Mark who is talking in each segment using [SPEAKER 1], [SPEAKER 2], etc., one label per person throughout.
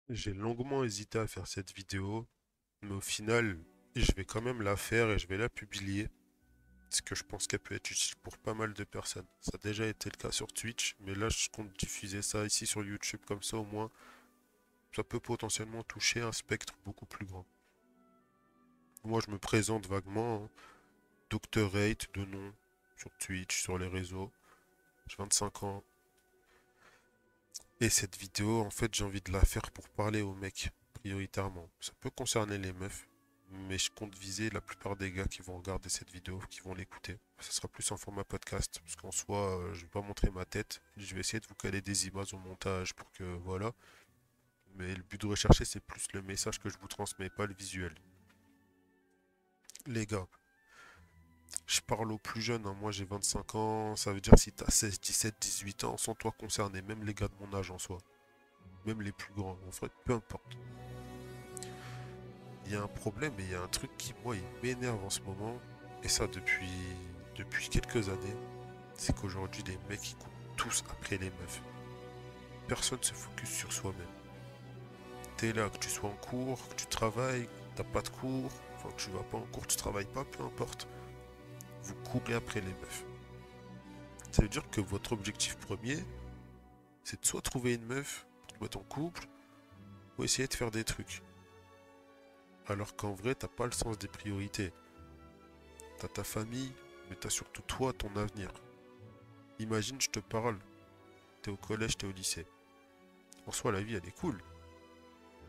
[SPEAKER 1] J'ai longuement hésité à faire cette vidéo, mais au final, je vais quand même la faire et je vais la publier, parce que je pense qu'elle peut être utile pour pas mal de personnes. Ça a déjà été le cas sur Twitch, mais là je compte diffuser ça ici sur YouTube, comme ça au moins, ça peut potentiellement toucher un spectre beaucoup plus grand. Moi je me présente vaguement, hein, Dr. Rate de nom, sur Twitch, sur les réseaux, j'ai 25 ans, et cette vidéo, en fait, j'ai envie de la faire pour parler aux mecs, prioritairement. Ça peut concerner les meufs, mais je compte viser la plupart des gars qui vont regarder cette vidéo, qui vont l'écouter. Ça sera plus en format podcast, parce qu'en soi, je vais pas montrer ma tête. Je vais essayer de vous caler des images au montage pour que, voilà. Mais le but de rechercher, c'est plus le message que je vous transmets, pas le visuel. Les gars, je parle aux plus jeunes, hein. Moi j'ai 25 ans, ça veut dire si t'as 16, 17, 18 ans, sans toi concerné, même les gars de mon âge en soi. Même les plus grands, en fait, peu importe. Il y a un problème et il y a un truc qui, moi, il m'énerve en ce moment, et ça depuis quelques années, c'est qu'aujourd'hui, les mecs, ils courent tous après les meufs. Personne se focus sur soi-même. T'es là, que tu sois en cours, que tu travailles, t'as pas de cours, enfin, que tu vas pas en cours, tu travailles pas, peu importe. Vous courez après les meufs. Ça veut dire que votre objectif premier, c'est de soit trouver une meuf pour te mettre en couple, ou essayer de faire des trucs. Alors qu'en vrai, t'as pas le sens des priorités. T'as ta famille, mais t'as surtout toi, ton avenir. Imagine, je te parle, t'es au collège, t'es au lycée. En soi, la vie, elle est cool.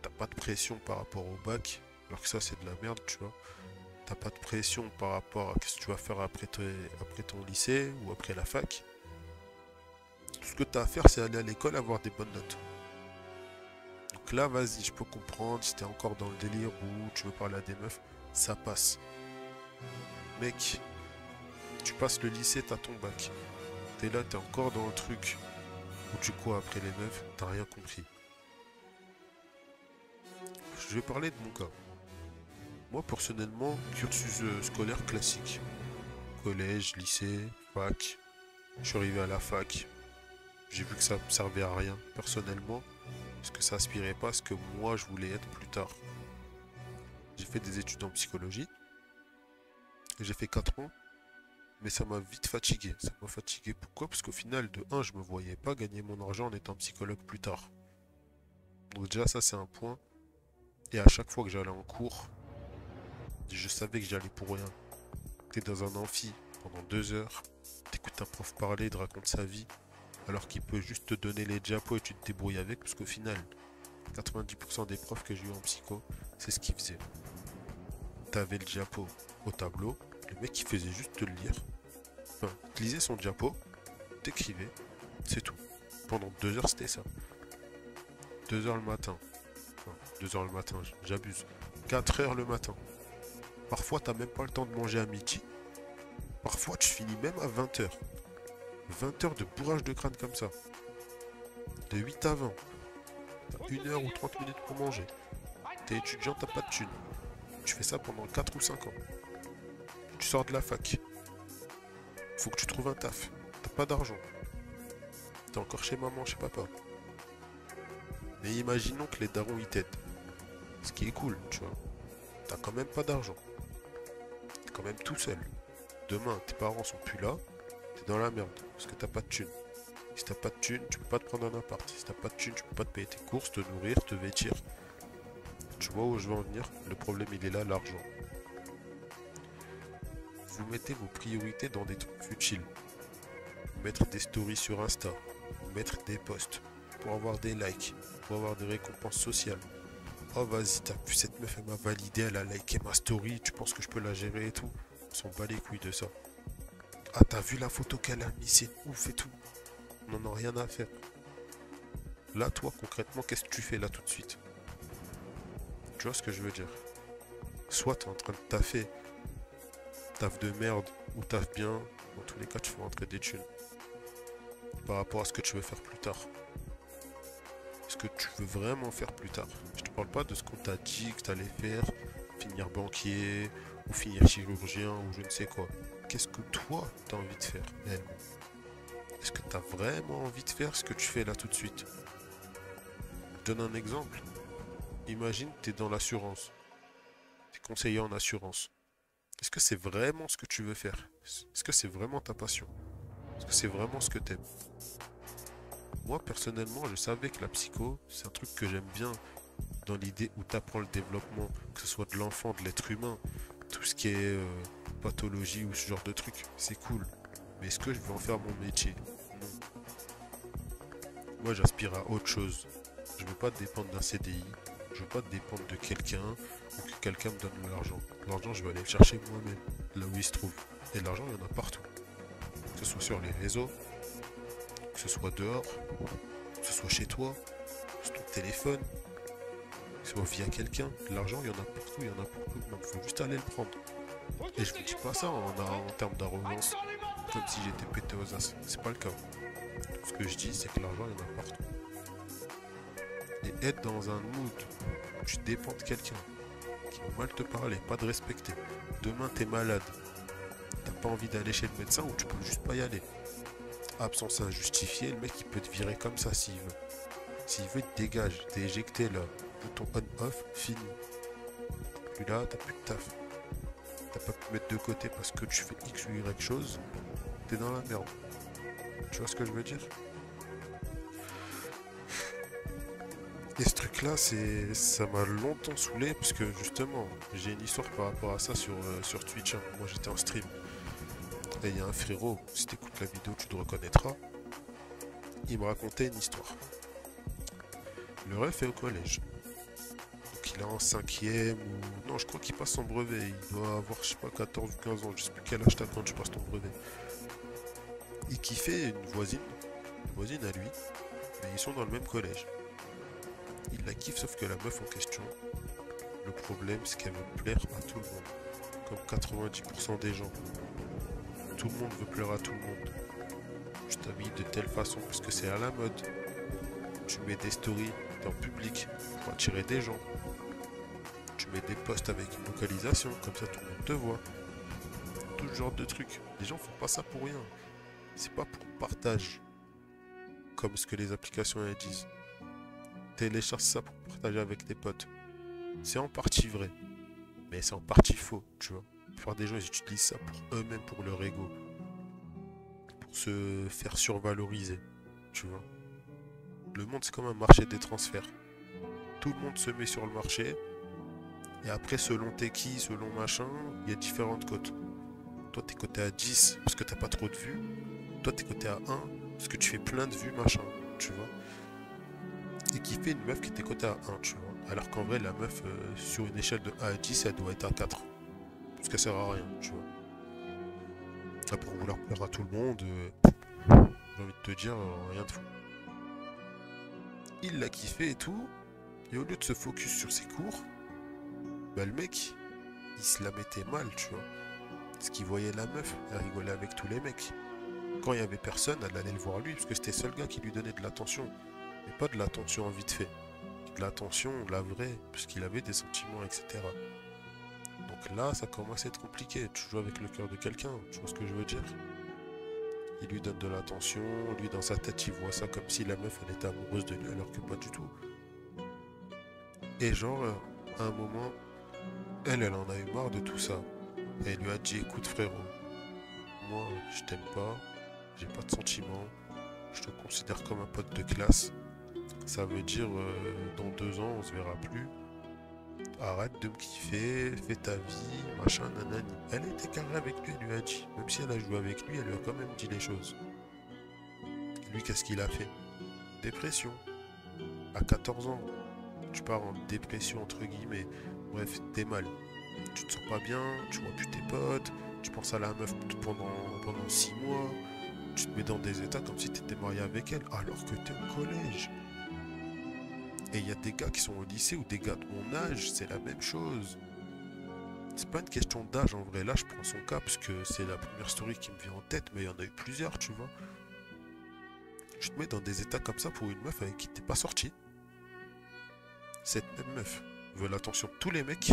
[SPEAKER 1] T'as pas de pression par rapport au bac, alors que ça, c'est de la merde, tu vois. T'as pas de pression par rapport à ce que tu vas faire après ton lycée ou après la fac. Tout ce que t'as à faire, c'est aller à l'école, avoir des bonnes notes. Donc là, vas-y, je peux comprendre si t'es encore dans le délire où tu veux parler à des meufs, ça passe. Mec, tu passes le lycée, t'as ton bac. T'es là, t'es encore dans le truc où tu cours après les meufs, t'as rien compris. Je vais parler de mon cas. Moi, personnellement, cursus scolaire classique. Collège, lycée, fac. Je suis arrivé à la fac. J'ai vu que ça ne servait à rien, personnellement, parce que ça aspirait pas à ce que moi je voulais être plus tard. J'ai fait des études en psychologie. J'ai fait 4 ans, mais ça m'a vite fatigué. Ça m'a fatigué pourquoi? Parce qu'au final, de un, je me voyais pas gagner mon argent en étant psychologue plus tard. Donc déjà, ça c'est un point. Et à chaque fois que j'allais en cours, je savais que j'allais pour rien. T'es dans un amphi pendant 2 heures, t'écoutes un prof parler, il te raconte sa vie, alors qu'il peut juste te donner les diapos et tu te débrouilles avec, parce qu'au final, 90% des profs que j'ai eu en psycho, c'est ce qu'ils faisaient. T'avais le diapo au tableau, le mec il faisait juste te le lire, enfin, il te lisait son diapo, t'écrivais, c'est tout. Pendant 2 heures, c'était ça. 2 heures le matin, enfin, 2 heures le matin, j'abuse. 4 heures le matin. Parfois, t'as même pas le temps de manger à midi. Parfois, tu finis même à 20 heures. 20 heures de bourrage de crâne comme ça. De 8 à 20. T'as 1 heure ou 30 minutes pour manger. T'es étudiant, t'as pas de thunes. Tu fais ça pendant 4 ou 5 ans. Tu sors de la fac. Faut que tu trouves un taf. T'as pas d'argent. T'es encore chez maman, chez papa. Mais imaginons que les darons ils t'aident. Ce qui est cool, tu vois. T'as quand même pas d'argent. T'es quand même tout seul. Demain, tes parents sont plus là. T'es dans la merde. Parce que t'as pas de thunes. Si t'as pas de thunes, tu peux pas te prendre un appart. Si t'as pas de thunes, tu peux pas te payer tes courses, te nourrir, te vêtir. Tu vois où je veux en venir? Le problème, il est là, l'argent. Vous mettez vos priorités dans des trucs futiles. Mettre des stories sur Insta, mettre des posts pour avoir des likes, pour avoir des récompenses sociales. Oh vas-y, t'as vu cette meuf, elle m'a validé, elle a liké ma story, tu penses que je peux la gérer et tout? On s'en bat les couilles de ça. Ah, t'as vu la photo qu'elle a mise, c'est ouf et tout. On n'en a rien à faire. Là, toi, concrètement, qu'est-ce que tu fais là tout de suite? Tu vois ce que je veux dire? Soit t'es en train de taffer, taf de merde ou taf bien, dans tous les cas, tu fais rentrer des thunes par rapport à ce que tu veux faire plus tard. Ce que tu veux vraiment faire plus tard. Je te parle pas de ce qu'on t'a dit que t'allais faire, finir banquier, ou finir chirurgien, ou je ne sais quoi. Qu'est-ce que toi, t'as envie de faire réellement? Est-ce que t'as vraiment envie de faire ce que tu fais là tout de suite? Je donne un exemple. Imagine, t'es dans l'assurance. T'es conseiller en assurance. Est-ce que c'est vraiment ce que tu veux faire? Est-ce que c'est vraiment ta passion? Est-ce que c'est vraiment ce que t'aimes? Moi, personnellement, je savais que la psycho, c'est un truc que j'aime bien dans l'idée où t'apprends le développement, que ce soit de l'enfant, de l'être humain, tout ce qui est pathologie ou ce genre de truc. C'est cool. Mais est-ce que je veux en faire mon métier? Non. Moi, j'aspire à autre chose. Je veux pas dépendre d'un CDI. Je veux pas dépendre de quelqu'un ou que quelqu'un me donne de l'argent. L'argent, je vais aller le chercher moi-même, là où il se trouve. Et de l'argent, il y en a partout. Que ce soit sur les réseaux, que ce soit dehors, que ce soit chez toi, sur ton téléphone, que ce soit via quelqu'un. De l'argent, il y en a partout, il y en a pour tout le monde. Il faut juste aller le prendre. Et je vous dis pas ça en termes d'arrogance, comme si j'étais pété aux as. C'est pas le cas. Ce que je dis, c'est que l'argent, il y en a partout. Et être dans un mood où tu dépends de quelqu'un qui va mal te parler, pas te respecter. Demain, t'es malade. T'as pas envie d'aller chez le médecin ou tu peux juste pas y aller. Absence injustifiée, le mec il peut te virer comme ça s'il veut. S'il veut, il te dégage, t'es éjecté là. Bouton on-off, fini. Plus là, t'as plus de taf. T'as pas pu te mettre de côté parce que tu fais X ou Y chose, t'es dans la merde. Tu vois ce que je veux dire? Et ce truc là, ça m'a longtemps saoulé parce que justement, j'ai une histoire par rapport à ça sur Twitch, hein. Moi j'étais en stream. Et il y a un frérot, si t'écoutes la vidéo, tu te reconnaîtras. Il me racontait une histoire. Le ref est au collège. Donc il est en cinquième ou... Non, je crois qu'il passe son brevet. Il doit avoir, je sais pas, 14 ou 15 ans. Je sais plus quel âge t'as quand tu passes ton brevet. Et qui fait une voisine à lui. Mais ils sont dans le même collège. Il la kiffe, sauf que la meuf en question, le problème, c'est qu'elle veut plaire à tout le monde. Comme 90% des gens. Tout le monde veut plaire à tout le monde. Tu t'habilles de telle façon parce que c'est à la mode. Tu mets des stories dans le public pour attirer des gens. Tu mets des posts avec une localisation, comme ça tout le monde te voit. Tout ce genre de trucs. Les gens font pas ça pour rien. C'est pas pour partage. Comme ce que les applications elles disent. Télécharge ça pour partager avec tes potes. C'est en partie vrai. Mais c'est en partie faux, tu vois. La plupart des gens ils utilisent ça pour eux-mêmes, pour leur ego. Pour se faire survaloriser. Tu vois. Le monde c'est comme un marché des transferts. Tout le monde se met sur le marché. Et après, selon t'es qui, selon machin, il y a différentes cotes. Toi, t'es coté à 10 parce que t'as pas trop de vues. Toi, t'es coté à 1 parce que tu fais plein de vues, machin, tu vois. Et qui fait une meuf qui était cotée à 1, tu vois. Alors qu'en vrai, la meuf, sur une échelle de 1 à 10, elle doit être à 4. Parce qu'elle sert à rien, tu vois. Là, pour vouloir plaire à tout le monde, j'ai envie de te dire, rien de fou. Il l'a kiffé et tout. Et au lieu de se focus sur ses cours, bah le mec, il se la mettait mal, tu vois. Parce qu'il voyait la meuf, elle rigolait avec tous les mecs. Quand il y avait personne, elle allait le voir lui, parce que c'était le seul gars qui lui donnait de l'attention. Mais pas de l'attention vite fait. De l'attention, la vraie, parce qu'il avait des sentiments, etc. Donc là, ça commence à être compliqué. Tu joues avec le cœur de quelqu'un, tu vois ce que je veux dire? Il lui donne de l'attention, lui dans sa tête, il voit ça comme si la meuf, elle était amoureuse de lui, alors que pas du tout. Et genre, à un moment, elle en a eu marre de tout ça. Et elle lui a dit, écoute frérot, moi je t'aime pas, j'ai pas de sentiments, je te considère comme un pote de classe. Ça veut dire dans 2 ans on se verra plus. Arrête de me kiffer, fais ta vie, machin, nanani. Elle a été carrée avec lui, elle lui a dit. Même si elle a joué avec lui, elle lui a quand même dit les choses. Lui, qu'est-ce qu'il a fait? Dépression. À 14 ans, tu pars en dépression entre guillemets. Bref, t'es mal. Tu te sens pas bien, tu vois plus tes potes, tu penses à la meuf pendant 6 mois, tu te mets dans des états comme si tu étais marié avec elle, alors que tu es au collège. Et il y a des gars qui sont au lycée ou des gars de mon âge, c'est la même chose. C'est pas une question d'âge en vrai, là je prends son cas parce que c'est la première story qui me vient en tête, mais il y en a eu plusieurs, tu vois. Tu te mets dans des états comme ça pour une meuf avec qui t'es pas sorti. Cette même meuf veut l'attention de tous les mecs.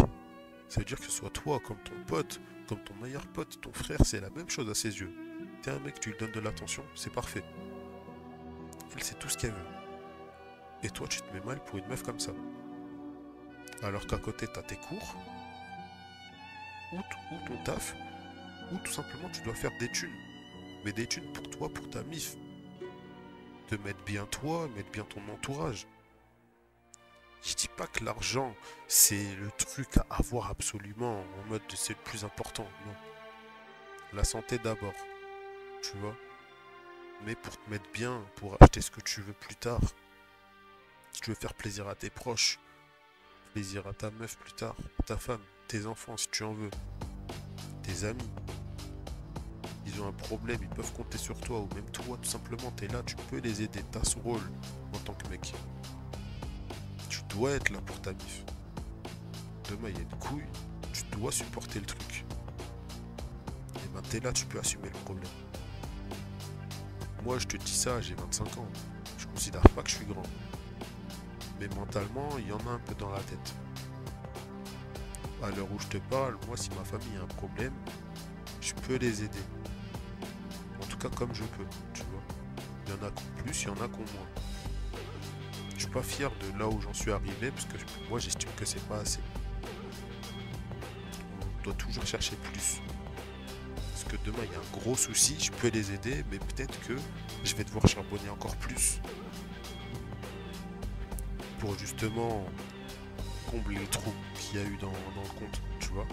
[SPEAKER 1] Ça veut dire que ce soit toi, comme ton pote, comme ton meilleur pote, ton frère, c'est la même chose à ses yeux. T'es un mec, tu lui donnes de l'attention, c'est parfait. Elle, c'est tout ce qu'elle veut. Et toi, tu te mets mal pour une meuf comme ça. Alors qu'à côté, t'as tes cours, ou ton taf, ou tout simplement tu dois faire des thunes. Mais des thunes pour toi, pour ta mif. Te mettre bien toi, mettre bien ton entourage. Je dis pas que l'argent, c'est le truc à avoir absolument, en mode c'est le plus important. Non. La santé d'abord, tu vois. Mais pour te mettre bien, pour acheter ce que tu veux plus tard. Si tu veux faire plaisir à tes proches, plaisir à ta meuf plus tard, ta femme, tes enfants si tu en veux, tes amis. Ils ont un problème, ils peuvent compter sur toi, ou même toi, tout simplement, t'es là, tu peux les aider, t'as ce rôle en tant que mec. Tu dois être là pour ta mif. Demain, il y a une couille, tu dois supporter le truc. Et ben, t'es là, tu peux assumer le problème. Moi, je te dis ça, j'ai 25 ans. Je considère pas que je suis grand. Mais mentalement, il y en a un peu dans la tête. À l'heure où je te parle, moi, si ma famille a un problème, je peux les aider. En tout cas, comme je peux, tu vois. Il y en a qui ont plus, il y en a qui ont moins. Je suis pas fier de là où j'en suis arrivé, parce que moi, j'estime que c'est pas assez. On doit toujours chercher plus. Parce que demain, il y a un gros souci, je peux les aider, mais peut-être que je vais devoir charbonner encore plus. Pour justement combler le trou qu'il y a eu dans le compte, tu vois.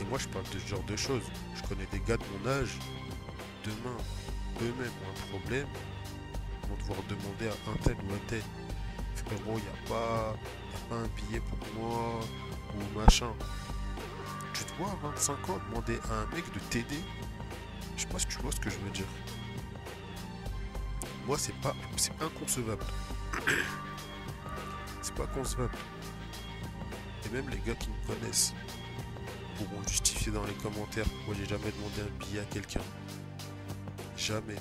[SPEAKER 1] Et moi, je parle de ce genre de choses. Je connais des gars de mon âge, demain, eux-mêmes ont un problème, ils vont devoir demander à un tel ou un tel. Frérot, y a pas un billet pour moi, ou machin. Tu dois à 25 ans demander à un mec de t'aider. Je sais pas si tu vois ce que je veux dire. Moi, c'est inconcevable. C'est pas concevable. Et même les gars qui me connaissent pourront justifier dans les commentaires pourquoi j'ai jamais demandé un billet à quelqu'un. Jamais.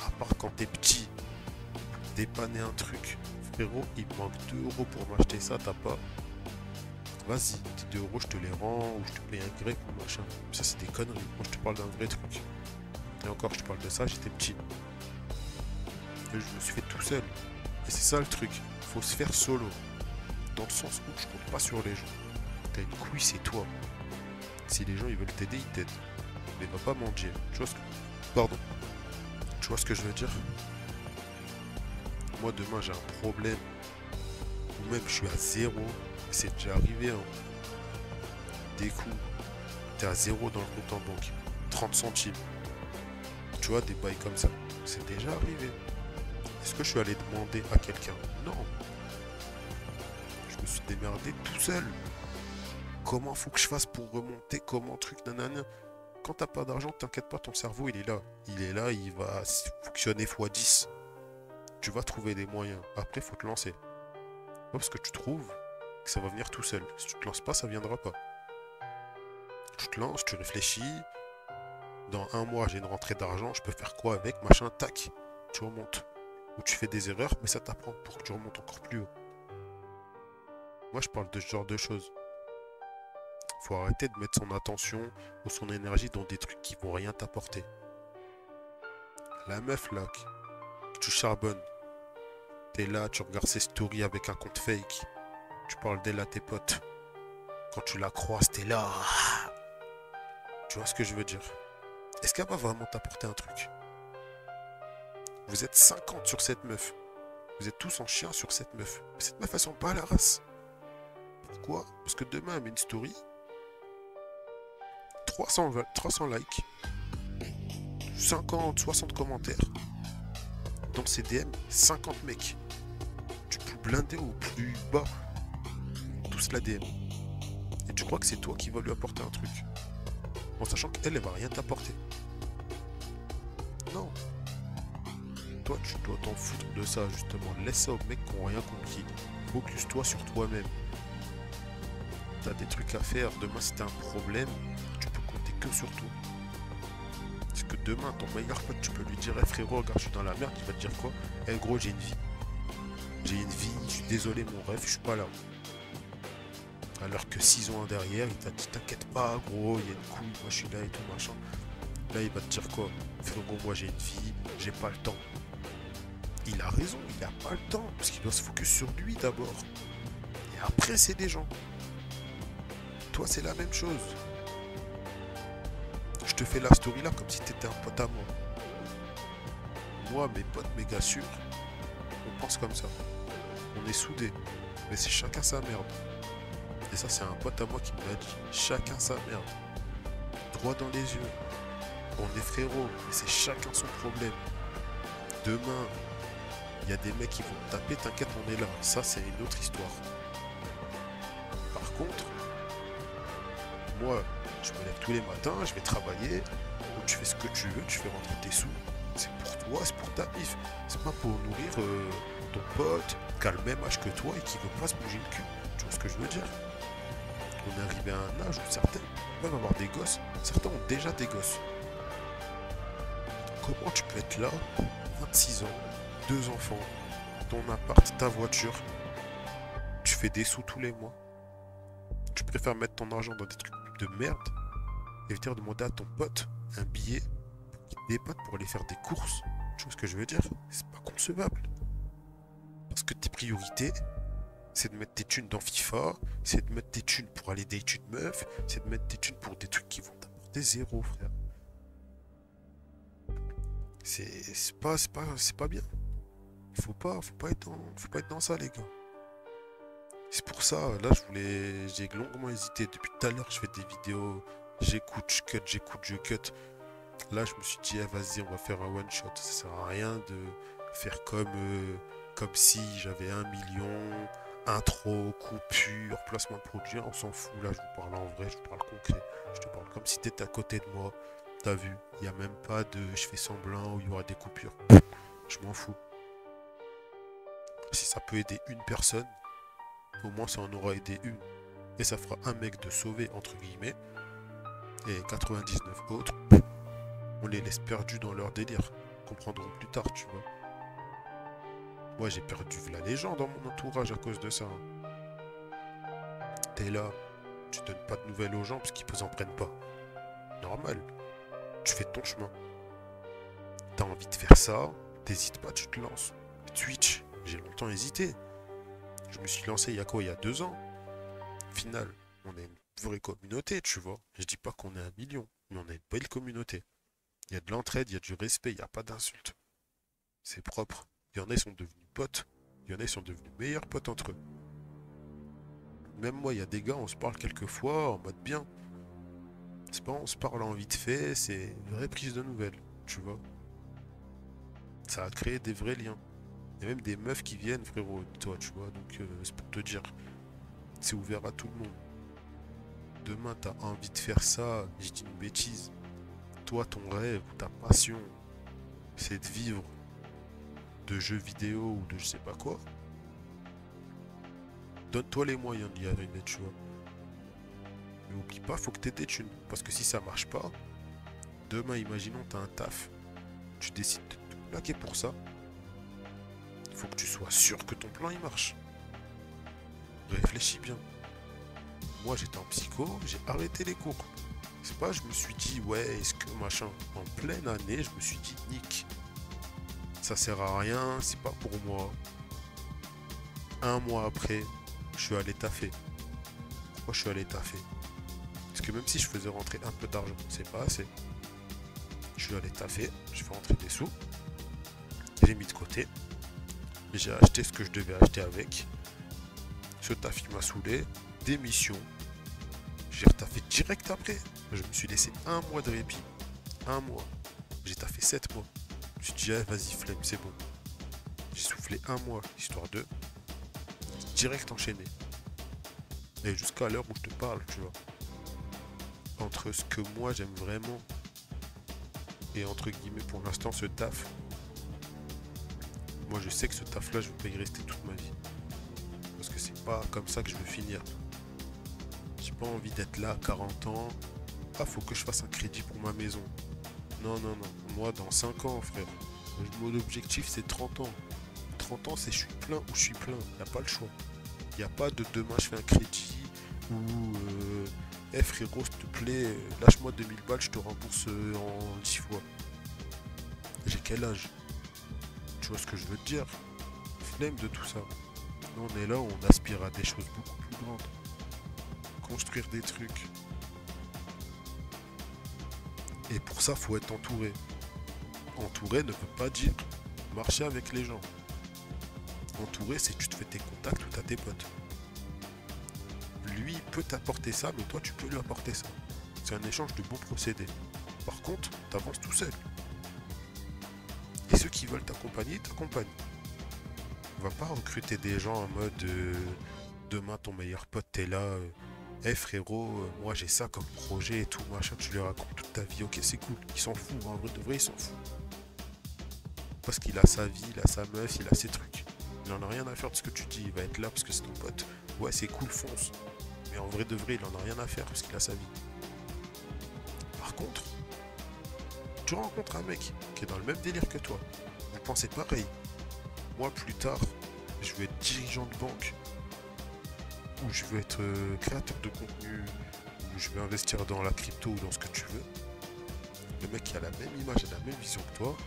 [SPEAKER 1] À part quand t'es petit, dépanner un truc. Frérot, il me manque 2 euros pour m'acheter ça, t'as pas. Vas-y, tes 2 euros, je te les rends ou je te paye un grec ou machin. Ça, c'est des conneries. Moi, je te parle d'un vrai truc. Et encore, je te parle de ça, j'étais petit. Et je me suis fait tout seul. Et c'est ça le truc. Faut se faire solo. Dans le sens où je compte pas sur les gens. T'as une couille, c'est toi. Si les gens ils veulent t'aider, ils t'aident. Mais va pas mentir. Tu vois ce que... Pardon. Tu vois ce que je veux dire? Moi demain j'ai un problème. Ou même je suis à zéro. C'est déjà arrivé hein. Des coups. T'es à zéro dans le compte en banque. 30 centimes. Tu vois, des bails comme ça. C'est déjà arrivé. Est-ce que je suis allé demander à quelqu'un? Non. Je me suis démerdé tout seul. Comment faut que je fasse pour remonter? Comment truc nanana? Quand t'as pas d'argent, t'inquiète pas, ton cerveau il est là. Il est là, il va fonctionner x10. Tu vas trouver des moyens. Après, faut te lancer. Pas parce que tu trouves que ça va venir tout seul. Si tu te lances pas, ça viendra pas. Tu te lances, tu réfléchis. Dans un mois, j'ai une rentrée d'argent, je peux faire quoi avec? Machin, tac. Tu remontes. Ou tu fais des erreurs, mais ça t'apprend pour que tu remontes encore plus haut. Moi, je parle de ce genre de choses. Faut arrêter de mettre son attention ou son énergie dans des trucs qui vont rien t'apporter. La meuf là, que tu charbonnes, t'es là, tu regardes ses stories avec un compte fake, tu parles d'elle à tes potes. Quand tu la croises, t'es là. Tu vois ce que je veux dire? Est-ce qu'elle va vraiment t'apporter un truc? Vous êtes 50 sur cette meuf. Vous êtes tous en chien sur cette meuf. Mais cette meuf, elle sent pas la race. Pourquoi? Parce que demain, elle met une story. 300 likes. 50, 60 commentaires. Dans ses DM, 50 mecs. Du plus blindé au plus bas. Tous la DM. Et tu crois que c'est toi qui va lui apporter un truc. En sachant qu'elle, elle va rien t'apporter. Non. Toi, tu dois t'en foutre de ça, justement. Laisse ça aux mecs qui n'ont rien compris. Focus-toi sur toi-même. T'as des trucs à faire. Demain, si t'as un problème, tu peux compter que sur toi. Parce que demain, ton meilleur pote, tu peux lui dire, hey, frérot, regarde, je suis dans la merde. Il va te dire quoi? Eh gros, j'ai une vie. J'ai une vie, je suis désolé, mon rêve, je suis pas là. Alors que 6 ans derrière, il t'a dit, t'inquiète pas, gros, il y a une couille, moi je suis là et tout, machin. Là, il va te dire quoi? Frérot, moi j'ai une vie, j'ai pas le temps. Il a raison, il a pas le temps, parce qu'il doit se focus sur lui d'abord. Et après, c'est des gens. Toi, c'est la même chose. Je te fais la story là comme si t'étais un pote à moi. Moi, mes potes méga sûrs, on pense comme ça. On est soudés. Mais c'est chacun sa merde. Et ça, c'est un pote à moi qui me l'a dit. Chacun sa merde. Droit dans les yeux. On est frérots, mais c'est chacun son problème. Demain, il y a des mecs qui vont te taper, t'inquiète, on est là. Ça, c'est une autre histoire. Par contre, moi, je me lève tous les matins, je vais travailler, ou tu fais ce que tu veux, tu fais rentrer tes sous. C'est pour toi, c'est pour ta bif. C'est pas pour nourrir ton pote qui a le même âge que toi et qui veut pas se bouger le cul. Tu vois ce que je veux dire? On est arrivé à un âge où certains peuvent avoir des gosses, certains ont déjà des gosses. Comment tu peux être là, 26 ans, 2 enfants, ton appart, ta voiture, tu fais des sous tous les mois. Tu préfères mettre ton argent dans des trucs de merde et venir demander à ton pote un billet pour qu'il dépanne pour aller faire des courses. Tu vois ce que je veux dire? C'est pas concevable. Parce que tes priorités, c'est de mettre tes thunes dans FIFA, c'est de mettre tes thunes pour aller des thunes meufs, c'est de mettre tes thunes pour des trucs qui vont t'apporter zéro, frère. C'est pas bien. Faut pas être dans ça, les gars. C'est pour ça, là, j'ai longuement hésité. Depuis tout à l'heure, je fais des vidéos, j'écoute, je cut. Là, je me suis dit, ah, vas-y, on va faire un one shot. Ça sert à rien de faire comme si j'avais 1 million, intro, coupure, placement de produit. On s'en fout. Là, je vous parle en vrai, je vous parle concret. Je te parle comme si t'étais à côté de moi. T'as vu, il n'y a même pas de je fais semblant où il y aura des coupures. Je m'en fous. Si ça peut aider une personne, au moins ça en aura aidé une. Et ça fera un mec de sauver, entre guillemets. Et 99 autres, on les laisse perdus dans leur délire. Ils comprendront plus tard, tu vois. Moi, j'ai perdu la légende dans mon entourage à cause de ça. T'es là, tu donnes pas de nouvelles aux gens parce qu'ils en prennent pas. Normal. Tu fais ton chemin. T'as envie de faire ça, t'hésites pas, tu te lances. Twitch, j'ai longtemps hésité. Je me suis lancé il y a quoi? Il y a 2 ans. Au final, on est une vraie communauté, tu vois. Je dis pas qu'on est 1 million, mais on est une belle communauté. Il y a de l'entraide, il y a du respect, il n'y a pas d'insultes. C'est propre. Il y en a, ils sont devenus potes. Il y en a, ils sont devenus meilleurs potes entre eux. Même moi, il y a des gars, on se parle quelques fois en mode bien. C'est pas on se parle en vite fait, c'est une vraie prise de nouvelles, tu vois. Ça a créé des vrais liens. Il y a même des meufs qui viennent, frérot, toi, tu vois. Donc, c'est pour te dire, c'est ouvert à tout le monde. Demain, t'as envie de faire ça, je dis une bêtise. Toi, ton rêve ou ta passion, c'est de vivre de jeux vidéo ou de je sais pas quoi. Donne-toi les moyens d'y arriver, tu vois. Mais oublie pas, faut que t'aies des thunes. Parce que si ça marche pas, demain, imaginons, t'as un taf. Tu décides de te plaquer pour ça. Il faut que tu sois sûr que ton plan il marche. Réfléchis bien. Moi j'étais en psycho, j'ai arrêté les cours. C'est pas, je me suis dit, ouais, est-ce que machin. En pleine année, je me suis dit, nique. Ça sert à rien, c'est pas pour moi. 1 mois après, je suis allé taffer. Pourquoi je suis allé taffer? Parce que même si je faisais rentrer un peu d'argent, c'est pas assez. Je suis allé taffer, je fais rentrer des sous. J'ai mis de côté. J'ai acheté ce que je devais acheter avec. Ce taf il m'a saoulé. Démission. J'ai retaffé direct après. Je me suis laissé 1 mois de répit. 1 mois. J'ai taffé 7 mois. Je me suis dit, ah, vas-y, flemme, c'est bon. J'ai soufflé 1 mois, histoire de direct enchaîner. Et jusqu'à l'heure où je te parle, tu vois. Entre ce que moi j'aime vraiment et entre guillemets pour l'instant ce taf. Moi je sais que ce taf là je vais pas y rester toute ma vie. Parce que c'est pas comme ça que je veux finir. J'ai pas envie d'être là à 40 ans. Ah, faut que je fasse un crédit pour ma maison. Non, non, non. Moi dans 5 ans, frère. Mon objectif c'est 30 ans. 30 ans c'est je suis plein ou je suis plein. Y a pas le choix. Y a pas de demain je fais un crédit ou frérot s'il te plaît, lâche-moi 2000 balles, je te rembourse en 10 fois. J'ai quel âge? Tu vois ce que je veux te dire? Flemme de tout ça. Nous, on est là où on aspire à des choses beaucoup plus grandes. Construire des trucs. Et pour ça, faut être entouré. Entouré ne veut pas dire marcher avec les gens. Entouré, c'est que tu te fais tes contacts ou t'as tes potes. Lui, il peut t'apporter ça, mais toi, tu peux lui apporter ça. C'est un échange de bons procédés. Par contre, t'avances tout seul. Et ceux qui veulent t'accompagner, t'accompagnent. On va pas recruter des gens en mode demain ton meilleur pote t'es là, frérot, moi j'ai ça comme projet et tout, machin, tu lui racontes toute ta vie, ok c'est cool, il s'en fout, en vrai de vrai il s'en fout. Parce qu'il a sa vie, il a sa meuf, il a ses trucs. Il en a rien à faire de ce que tu dis, il va être là parce que c'est ton pote. Ouais c'est cool, fonce. Mais en vrai de vrai il en a rien à faire parce qu'il a sa vie. Par contre, tu rencontres un mec qui est dans le même délire que toi. Vous pensez pareil. Moi plus tard, je vais être dirigeant de banque, ou je veux être créateur de contenu, ou je veux investir dans la crypto ou dans ce que tu veux. Le mec qui a la même image et la même vision que toi,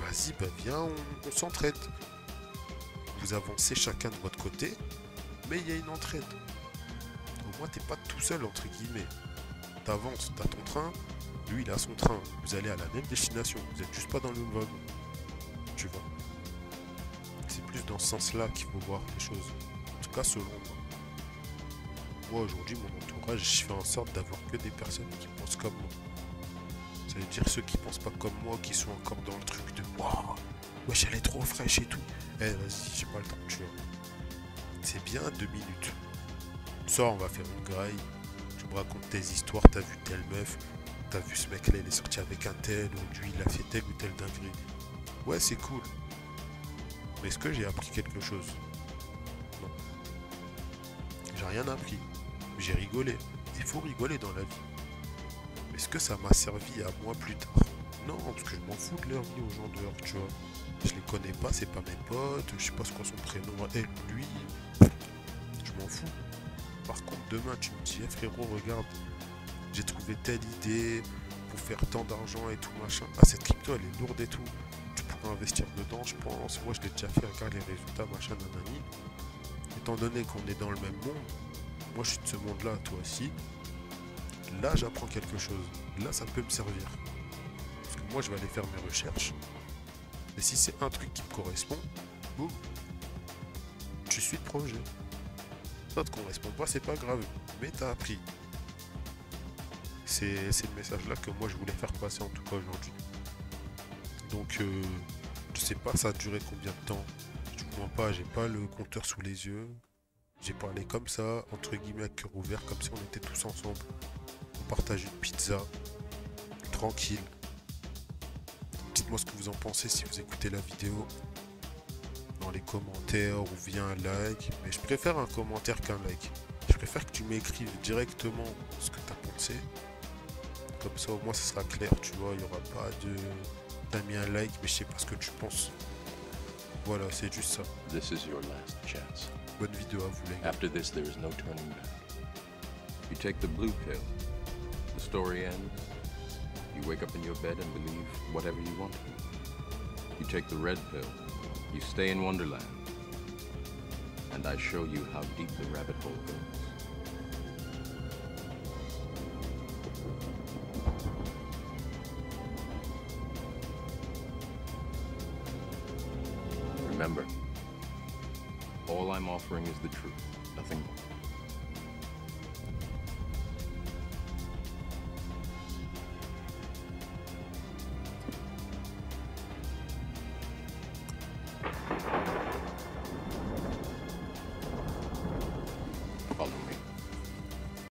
[SPEAKER 1] vas-y, bah viens, on s'entraide. Vous avancez chacun de votre côté, mais il y a une entraide. Au moins, t'es pas tout seul, entre guillemets. T'avances, t'as ton train, lui, il a son train. Vous allez à la même destination, vous êtes juste pas dans le même wagon. Tu vois. C'est plus dans ce sens-là qu'il faut voir les choses. En tout cas, selon moi. Moi, aujourd'hui, mon entourage, je fais en sorte d'avoir que des personnes qui pensent comme moi. Ça veut dire ceux qui pensent pas comme moi, qui sont encore dans le truc de waouh, wesh, elle est trop fraîche et tout. Eh, vas-y, j'ai pas le temps, tu vois. C'est bien 2 minutes. Ça, on va faire une graille. Tu me racontes tes histoires, t'as vu telle meuf, t'as vu ce mec-là, il est sorti avec un tel, ou lui, il a fait telle ou telle dinguerie. Ouais, c'est cool. Mais est-ce que j'ai appris quelque chose? Non. J'ai rien appris. J'ai rigolé. Il faut rigoler dans la vie. Est-ce que ça m'a servi à moi plus tard? Non, parce que je m'en fous de leur vie aux gens dehors, tu vois. Je les connais pas, c'est pas mes potes, je sais pas ce quoi son prénom, elle ou lui. Je m'en fous. Par contre, demain, tu me dis, hey, frérot, regarde, j'ai trouvé telle idée pour faire tant d'argent et tout, machin. Ah, cette crypto, elle est lourde et tout. Tu pourrais investir dedans, je pense. Moi, je l'ai déjà fait, regarde les résultats, machin, nanani. Étant donné qu'on est dans le même monde, moi, je suis de ce monde-là, toi aussi. Là, j'apprends quelque chose. Là, ça peut me servir. Parce que moi, je vais aller faire mes recherches. Et si c'est un truc qui me correspond, boum, tu suis le projet. Ça te correspond pas, c'est pas grave. Mais t'as appris. C'est le message-là que moi, je voulais faire passer en tout cas aujourd'hui. Donc, je sais pas, ça a duré combien de temps. Je vous mens pas, j'ai pas le compteur sous les yeux. J'ai parlé comme ça, entre guillemets, à cœur ouvert, comme si on était tous ensemble. On partage une pizza, tranquille. Dites-moi ce que vous en pensez si vous écoutez la vidéo dans les commentaires ou via un like. Mais je préfère un commentaire qu'un like. Je préfère que tu m'écrives directement ce que tu as pensé. Comme ça, au moins, ça sera clair, tu vois. Il n'y aura pas de... T'as mis un like, mais je sais pas ce que tu penses. Voilà, c'est juste ça.
[SPEAKER 2] This is your last chance.
[SPEAKER 1] Bonne vidéo à vous, les gars.
[SPEAKER 2] After this, there is no turning back. You take the blue pill. The story ends. You wake up in your bed and believe whatever you want to. You take the red pill. You stay in Wonderland. And I show you how deep the rabbit hole goes. Remember, all I'm offering is the truth, nothing more.